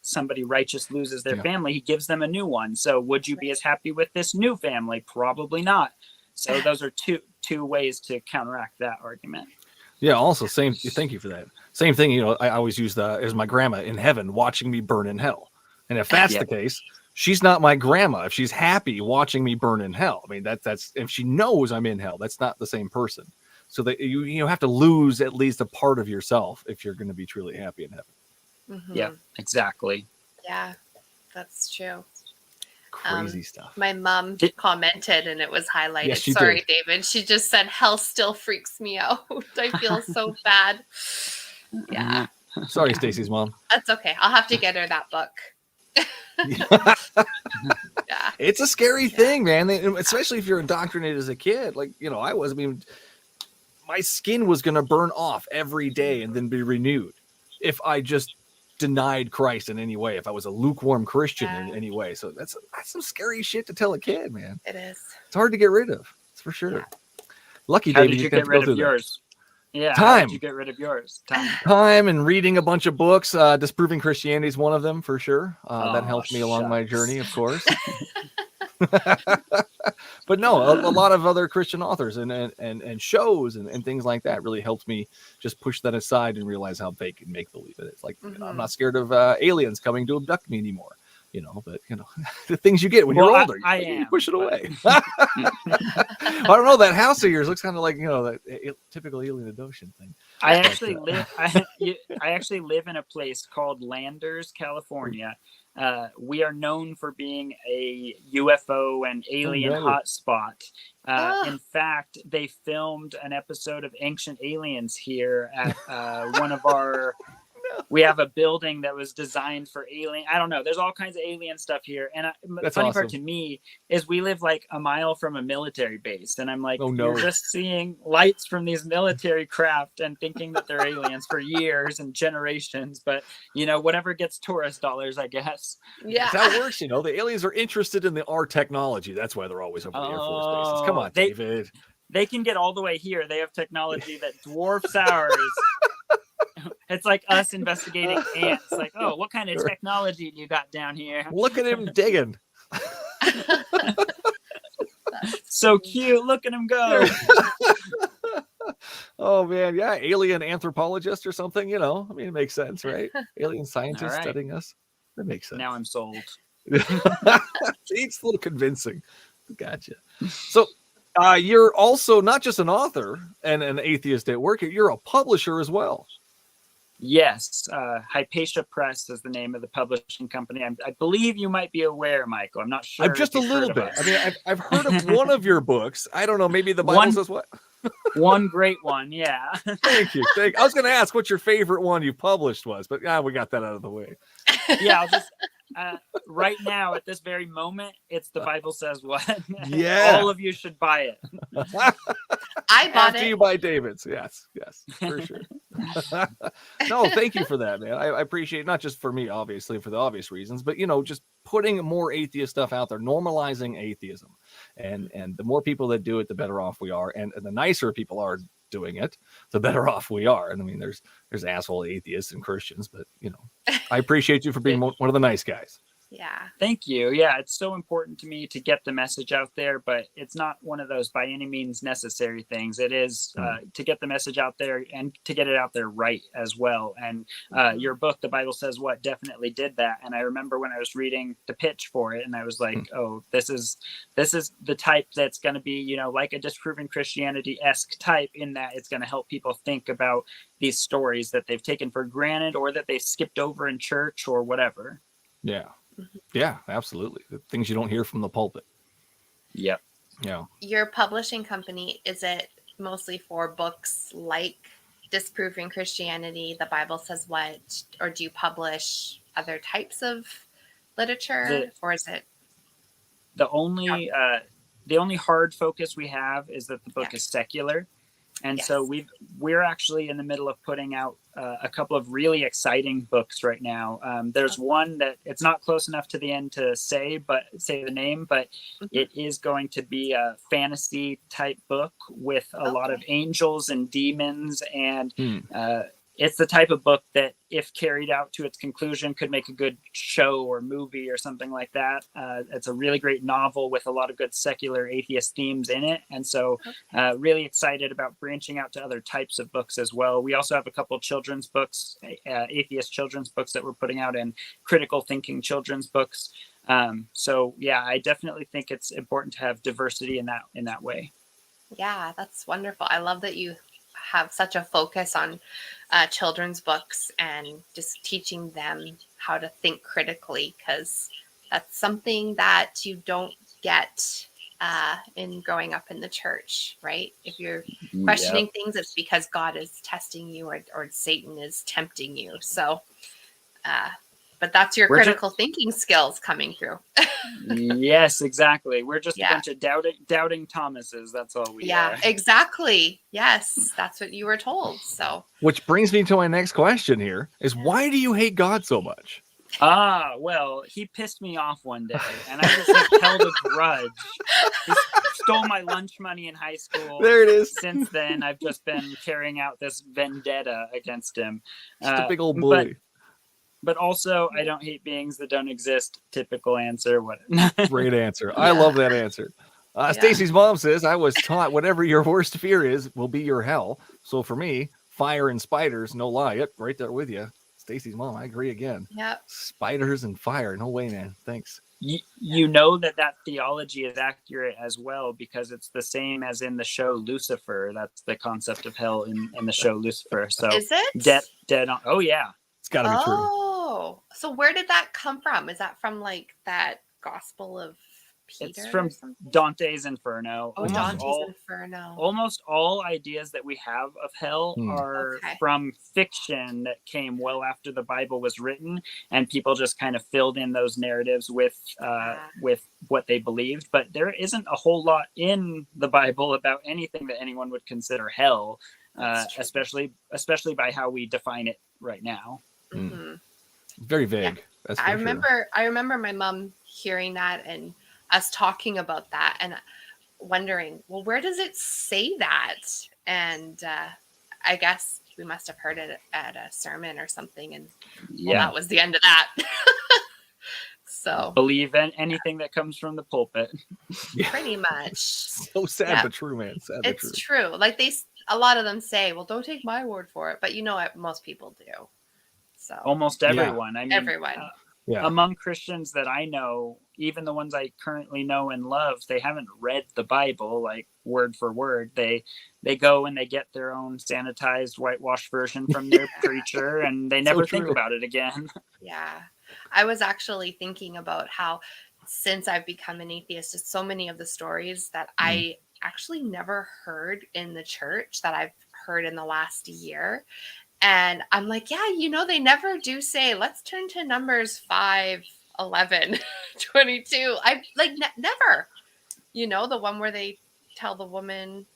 somebody righteous loses their family, he gives them a new one. So would you be as happy with this new family? Probably not. So those are two ways to counteract that argument. Yeah. Also, thank you for that. Same thing. You know, I always use as my grandma in heaven watching me burn in hell. And if that's the case, she's not my grandma. If she's happy watching me burn in hell, I mean, that's if she knows I'm in hell, that's not the same person. So that you have to lose at least a part of yourself if you're going to be truly happy in heaven. Yeah, exactly. Yeah, that's true. Crazy stuff. My mom commented and it was highlighted. Yes, she Sorry, did. David. She just said, hell still freaks me out. I feel so bad. Yeah. Sorry, Stacy's mom. That's okay. I'll have to get her that book. It's a scary thing, man. Especially if you're indoctrinated as a kid. Like, you know, I mean, my skin was going to burn off every day and then be renewed if I just denied Christ in any way, if I was a lukewarm Christian in any way. So that's some scary shit to tell a kid, man. It is. It's hard to get rid of. It's for sure. Yeah. Lucky How David, did you get rid of yours? Yeah. Time. How did you get rid of yours? Time and reading a bunch of books. Disproving Christianity is one of them for sure. That helped me along my journey, of course. But no, a lot of other Christian authors and shows and things like that really helped me just push that aside and realize how fake and make believe it is. Like, you know, I'm not scared of aliens coming to abduct me anymore. You know, but you know, the things you get when you're older, you push it away. I don't know, that house of yours looks kind of like, you know, that typical alien abduction thing. I actually live in a place called Landers, California. We are known for being a UFO and alien hotspot. In fact, they filmed an episode of Ancient Aliens here at one of our. We have a building that was designed for alien. I don't know. There's all kinds of alien stuff here. And the funny part to me is we live like a mile from a military base. And I'm like, you're just seeing lights from these military craft and thinking that they're aliens for years and generations. But, you know, whatever gets tourist dollars, I guess. Yeah. That's how it works. You know, the aliens are interested in our technology. That's why they're always over the Air Force bases. Come on, David. They can get all the way here. They have technology that dwarfs ours. It's like us investigating ants. Like, oh, what kind of technology do you got down here? Look at him digging. So cute. Look at him go. Oh, man. Yeah. Alien anthropologist or something, you know. I mean, it makes sense, right? Alien scientists studying us. That makes sense. Now I'm sold. It's a little convincing. Gotcha. So you're also not just an author and an atheist at work. You're a publisher as well. Yes, Hypatia Press is the name of the publishing company. I believe you might be aware, Michael. I'm not sure. I'm just a little bit. I mean, I've heard of one of your books. I don't know. Maybe the Bible says what? One great one. Yeah. Thank you. I was going to ask what your favorite one you published was, but we got that out of the way. Yeah, I'll just right now at this very moment, it's The Bible Says What. Yeah. All of you should buy it. I bought After you buy David's. Yes, for sure. No, thank you for that, man. I appreciate it, not just for me, obviously, for the obvious reasons, but, you know, just putting more atheist stuff out there, normalizing atheism. And the more people that do it, the better off we are. And the nicer people are, doing it, the better off we are. And I mean, there's asshole atheists and Christians, but I appreciate you for being one of the nice guys. Yeah. Thank you. Yeah, it's so important to me to get the message out there, but it's not one of those by any means necessary things. It is to get the message out there and to get it out there right as well. And your book, The Bible Says What, definitely did that. And I remember when I was reading the pitch for it, and I was like, oh, this is the type that's going to be, like a Disproven Christianity-esque type, in that it's going to help people think about these stories that they've taken for granted or that they skipped over in church or whatever. Yeah. Yeah, absolutely. The things you don't hear from the pulpit. Yep. Yeah. Your publishing company, is it mostly for books like Disproving Christianity, The Bible Says What, or do you publish other types of literature, or is it? The only hard focus we have is that the book is secular. And so we're actually in the middle of putting out a couple of really exciting books right now. There's one that it's not close enough to the end to say the name, but it is going to be a fantasy type book with a lot of angels and demons. And it's the type of book that, if carried out to its conclusion, could make a good show or movie or something like that. It's a really great novel with a lot of good secular atheist themes in it. And so really excited about branching out to other types of books as well. We also have a couple of children's books, atheist children's books that we're putting out, and critical thinking children's books. So yeah, I definitely think it's important to have diversity in that way. Yeah, that's wonderful. I love that you have such a focus on children's books and just teaching them how to think critically, because that's something that you don't get in growing up in the church, right? If you're questioning things, it's because God is testing you, or Satan is tempting you. So, but that's your critical thinking skills coming through. Yes, exactly. We're just a bunch of doubting Thomases. That's all we are. Exactly. Yes, that's what you were told. So, which brings me to my next question here: is why do you hate God so much? Well, he pissed me off one day, and I just held a grudge. He stole my lunch money in high school. There it is. Since then, I've just been carrying out this vendetta against him. Just a big old bully. But also, I don't hate beings that don't exist. Typical answer. What? Great answer. I love that answer. Stacy's mom says, I was taught whatever your worst fear is will be your hell. So for me, fire and spiders, no lie. Yep, right there with you. Stacy's mom, I agree again. Yep. Spiders and fire. No way, man. Thanks. You know that theology is accurate as well, because it's the same as in the show Lucifer. That's the concept of hell in the show Lucifer. So is it? Dead on. Oh, yeah. It's got to be true. Oh, so where did that come from? Is that from like that Gospel of Peter? It's from Dante's Inferno. Oh, Dante's Inferno. Almost all ideas that we have of hell are from fiction that came well after the Bible was written, and people just kind of filled in those narratives with what they believed. But there isn't a whole lot in the Bible about anything that anyone would consider hell, especially by how we define it right now. Mm-hmm. Very vague. Yeah. I remember my mom hearing that and us talking about that and wondering, well, where does it say that? And I guess we must have heard it at a sermon or something, and that was the end of that. So believe in anything that comes from the pulpit. Pretty much. So sad but true, man. Sad it's but true. True. Like a lot of them say, well, don't take my word for it, but you know what, most people do. So almost everyone. I mean, everyone. Among Christians that I know, even the ones I currently know and love, they haven't read the Bible like word for word. They go and they get their own sanitized, whitewashed version from their preacher, and they never think about it again. Yeah. I was actually thinking about how, since I've become an atheist, so many of the stories that I actually never heard in the church that I've heard in the last year. And I'm like, they never do say, let's turn to Numbers 5, 11, 22. I never, the one where they tell the woman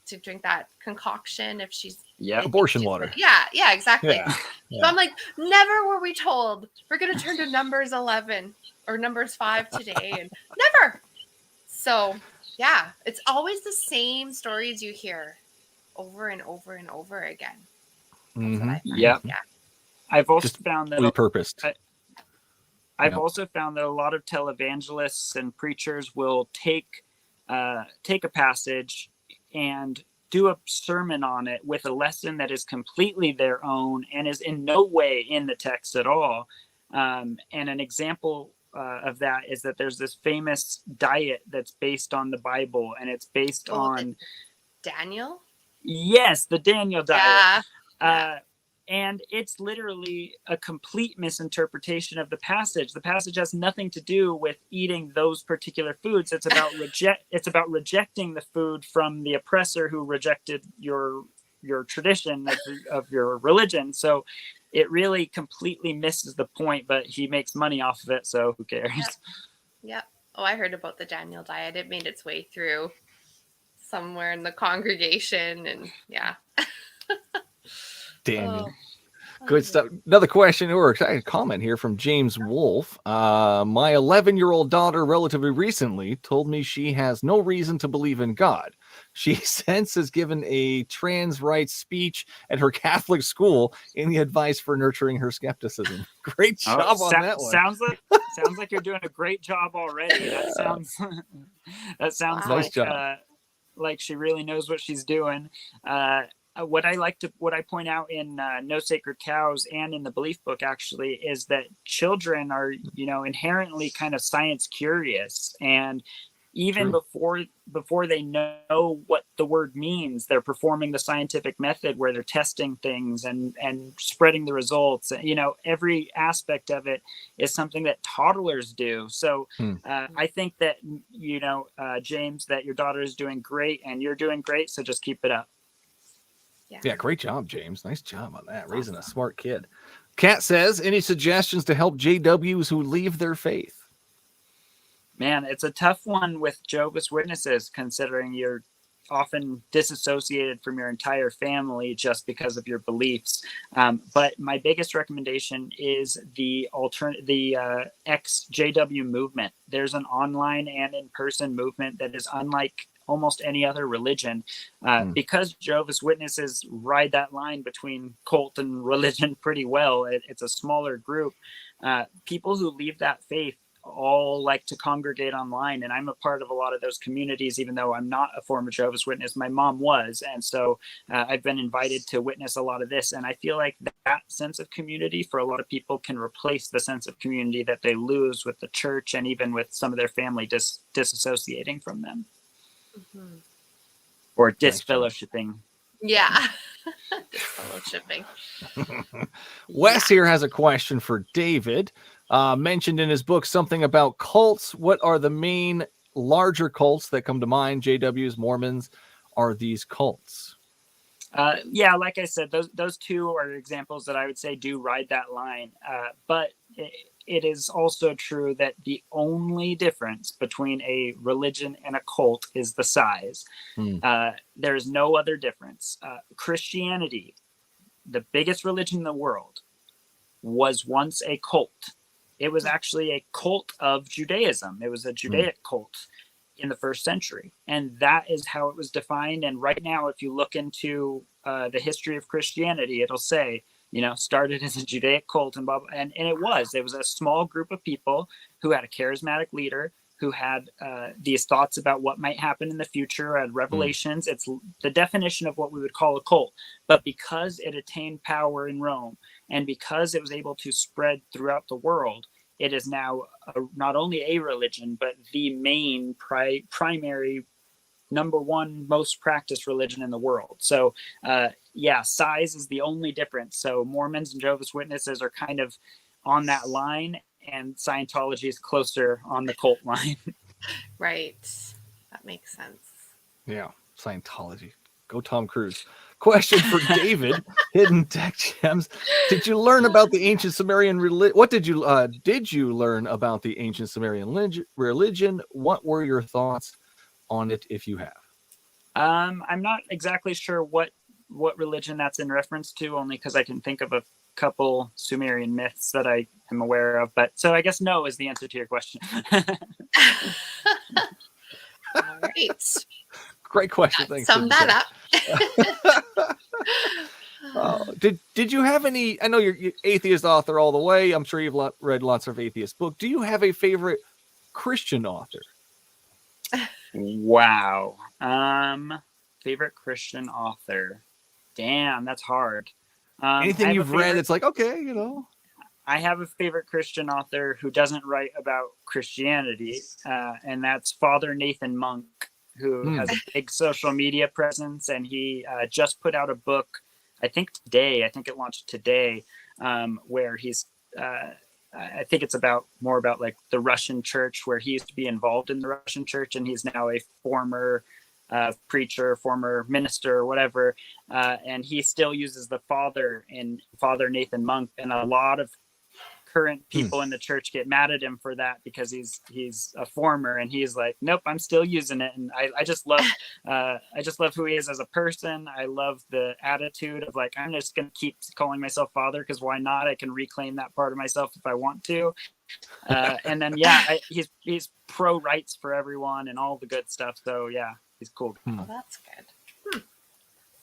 to drink that concoction if she's abortion water. Yeah, exactly. Yeah. So I'm like, never were we told we're going to turn to Numbers 11 or Numbers 5 today, and never. So yeah, it's always the same stories you hear over and over and over again. That's Mhm. what I find. Yep. Yeah. I've also Just found that repurposed. I've Yep. also found that a lot of televangelists and preachers will take a passage and do a sermon on it with a lesson that is completely their own and is in no way in the text at all. And an example of that is that there's this famous diet that's based on the Bible, and it's based on Daniel. Yes, the Daniel diet. Yeah. And it's literally a complete misinterpretation of the passage. The passage has nothing to do with eating those particular foods. It's about rejecting the food from the oppressor who rejected your tradition of your religion. So it really completely misses the point, but he makes money off of it, so who cares? Yep. Oh, I heard about the Daniel diet. It made its way through somewhere in the congregation, and yeah. Daniel. Oh, Good stuff. Another question or a comment here from James Wolf. My 11-year-old daughter relatively recently told me she has no reason to believe in God. She since has given a trans rights speech at her Catholic school in the advice for nurturing her skepticism. Great job on that one. Sounds like you're doing a great job already. That sounds Wow. Nice job. Like she really knows what she's doing. What I point out in No Sacred Cows and in the Belief Book actually is that children are, inherently kind of science curious, and even before they know what the word means, they're performing the scientific method where they're testing things and spreading the results. Every aspect of it is something that toddlers do. So I think that, James, that your daughter is doing great and you're doing great. So just keep it up. Yeah, great job, James. Nice job on that. Raising a smart kid. Kat says, any suggestions to help JWs who leave their faith? Man, it's a tough one with Jehovah's Witnesses, considering you're often disassociated from your entire family just because of your beliefs. But my biggest recommendation is the ex-JW movement. There's an online and in-person movement that is unlike almost any other religion, because Jehovah's Witnesses ride that line between cult and religion pretty well. It's a smaller group. People who leave that faith all like to congregate online, and I'm a part of a lot of those communities, even though I'm not a former Jehovah's Witness. My mom was, and so I've been invited to witness a lot of this, and I feel like that sense of community for a lot of people can replace the sense of community that they lose with the church and even with some of their family disassociating from them. Mm-hmm. Or disfellowshipping. Yeah. Disfellowshipping. Wes here has a question for David. Mentioned in his book something about cults. What are the main larger cults that come to mind? JWs, Mormons, are these cults? Yeah, like I said, those two are examples that I would say do ride that line. But it is also true that the only difference between a religion and a cult is the size. There's no other difference. Christianity, the biggest religion in the world, was once a cult. It was actually a cult of Judaism. It was a Judaic cult in the first century. And that is how it was defined. And right now, if you look into the history of Christianity, it'll say, started as a Judaic cult and blah, blah, and it was a small group of people who had a charismatic leader who had these thoughts about what might happen in the future and revelations. It's the definition of what we would call a cult. But because it attained power in Rome and because it was able to spread throughout the world, it is now not only a religion, but the main primary number one most practiced religion in the world. So size is the only difference. So Mormons and Jehovah's Witnesses are kind of on that line, and Scientology is closer on the cult line. Right. That makes sense. Yeah, Scientology. Go Tom Cruise. Question for David. Hidden Tech Gems. Did you learn about the ancient Sumerian religion? What did you learn about the ancient Sumerian religion? What were your thoughts on it, if you have? I'm not exactly sure what religion that's in reference to, only because I can think of a couple Sumerian myths that I am aware of. But so I guess no is the answer to your question. All right. Great question. Thanks. Sum that up. Did you have any? I know you're atheist author all the way. I'm sure you've read lots of atheist books. Do you have a favorite Christian author? Wow. Favorite Christian author. Damn, that's hard. Anything you've read that's like, okay, I have a favorite Christian author who doesn't write about Christianity, and that's Father Nathan Monk, who has a big social media presence, and he just put out a book, I think it launched today, where he's, I think it's more about like the Russian church, where he used to be involved in the Russian church, and he's now a former preacher, former minister, whatever, and he still uses the Father in Father Nathan Monk, and a lot of current people in the church get mad at him for that because he's a former, and he's like, nope, I'm still using it. And I just love who he is as a person. I love the attitude of like, I'm just gonna keep calling myself Father because why not? I can reclaim that part of myself if I want to. And then he's pro rights for everyone and all the good stuff. So yeah, he's cool. Oh, that's good.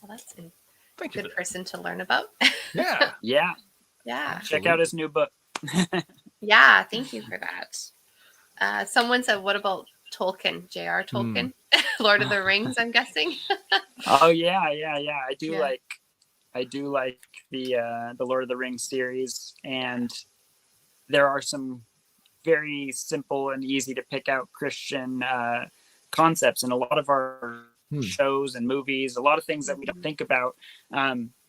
Well, that's a good you. person to learn about. Yeah. Yeah. Check out his new book. Yeah, thank you for that. Someone said, what about Tolkien, J.R. Tolkien? Lord of the Rings, I'm guessing. Oh yeah. I do like the Lord of the Rings series, and there are some very simple and easy to pick out Christian concepts in a lot of our shows and movies, a lot of things that we don't think about.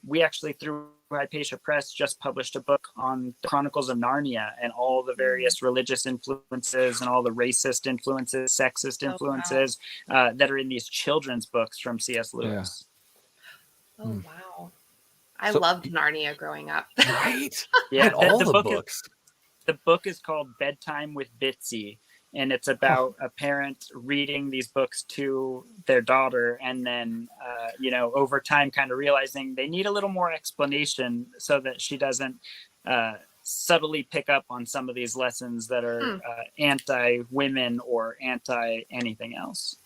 We actually, through Hypatia Press, just published a book on the Chronicles of Narnia and all the various religious influences and all the racist influences, sexist influences that are in these children's books from C.S. Lewis. Yeah. Oh, wow. I loved Narnia growing up. Right? Yeah, all the books. The book is called Bedtime with Bitsy, and it's about a parent reading these books to their daughter, and then over time kind of realizing they need a little more explanation so that she doesn't subtly pick up on some of these lessons that are anti-women or anti-anything else.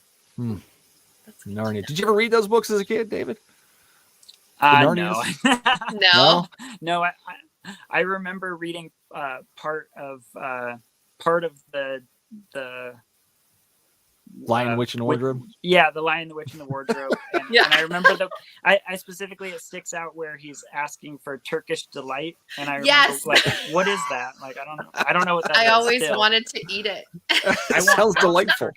Narnia. Did you ever read those books as a kid, David? No. No. I remember reading part of the Lion, Witch, and the Wardrobe. The Lion, the Witch, and the Wardrobe. And, and I remember I specifically, it sticks out where he's asking for Turkish delight, and I remember like, what is that? Like, I don't know what that is. I always wanted to eat it. It sounds delightful.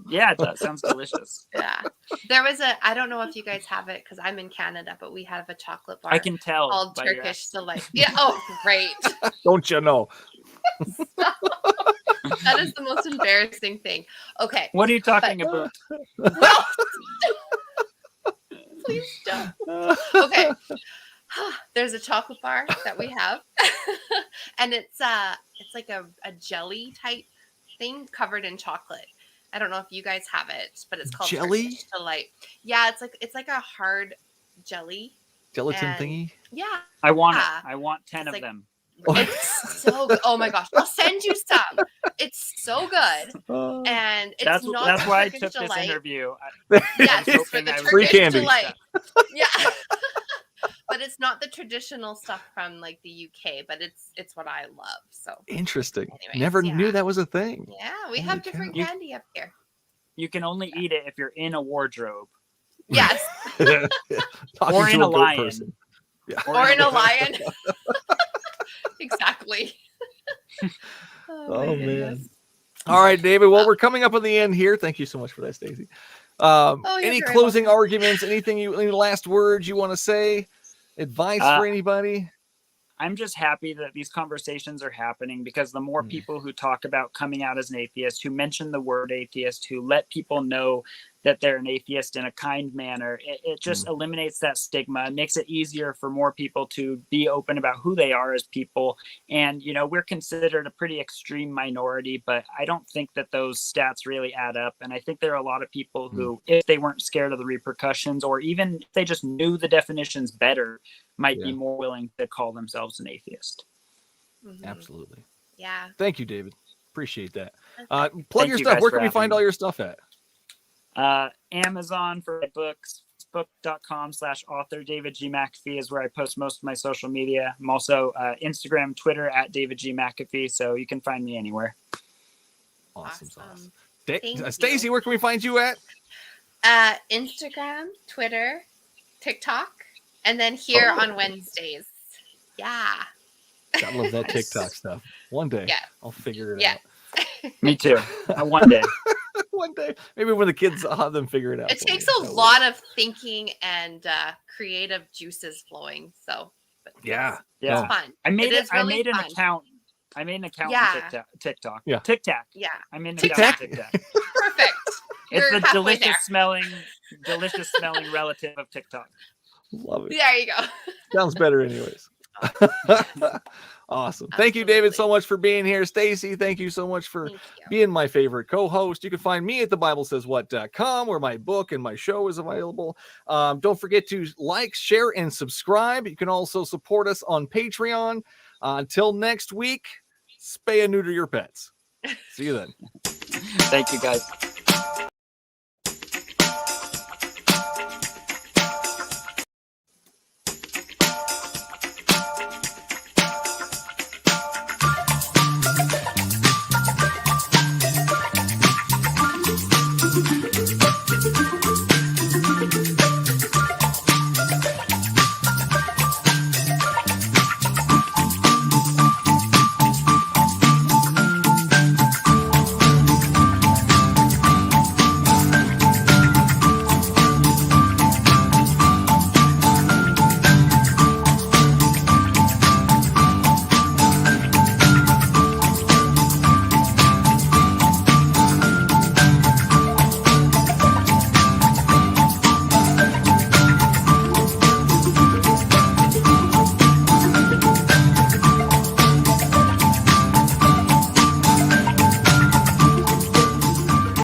Yeah, it does. Sounds delicious. Yeah, there was I don't know if you guys have it because I'm in Canada, but we have a chocolate bar. I can tell called Turkish Delight. Yeah. Oh, great. Don't you know? That is the most embarrassing thing. Okay. What are you talking about? No. Please don't. Okay. There's a chocolate bar that we have, and it's like a jelly type thing covered in chocolate. I don't know if you guys have it, but it's called jelly. Turkish Delight. Yeah, it's like a hard jelly. Gelatin thingy. Yeah. I want it. I want 10 of them. It's so good. Oh my gosh. I'll send you some. It's so good. And it's that's why I took Delight. This interview. Yes, it's for the free candy. Delight. Yeah. But it's not the traditional stuff from like the UK, but it's what I love. So interesting. Anyways, Never knew that was a thing. Yeah, we have different candy up here. You can only eat it if you're in a wardrobe. Yes. Or in a lion. Person. Yeah. Or in a lion. Exactly. Oh man. All right, David. Well, we're coming up on the end here. Thank you so much for that, Stacey. Any closing arguments? Any last words you want to say? Advice for anybody? I'm just happy that these conversations are happening, because the more people who talk about coming out as an atheist, who mention the word atheist, who let people know that they're an atheist in a kind manner, it just eliminates that stigma. It makes it easier for more people to be open about who they are as people. And, we're considered a pretty extreme minority, but I don't think that those stats really add up. And I think there are a lot of people who, if they weren't scared of the repercussions, or even if they just knew the definitions better, might be more willing to call themselves an atheist. Absolutely. Yeah. Thank you, David. Appreciate that. Plug your stuff. Where can we find all your stuff at? Amazon for my books, Facebook.com/author David G. McAfee is where I post most of my social media. I'm also Instagram, Twitter at David G. McAfee, so you can find me anywhere. Awesome. Thank Stacy, you. where can we find you at? Instagram, Twitter, TikTok, and then here on Wednesdays. Yeah. I love that TikTok stuff. One day, I'll figure it out. Me too. One day. One day, maybe when the kids, I'll have them figure it out. It takes a lot of thinking and creative juices flowing. So, but yeah, it's fun. I made an account. I made an account on TikTok. Yeah. TikTok. Yeah. I made an account on TikTok. Perfect. It's the delicious smelling relative of TikTok. Love it. There you go. Sounds better anyways. Awesome. Thank you, David, so much for being here. Stacy, thank you so much for being my favorite co-host. You can find me at thebiblesayswhat.com, where my book and my show is available. Don't forget to like, share, and subscribe. You can also support us on Patreon. Until next week, spay and neuter your pets. See you then. Thank you, guys.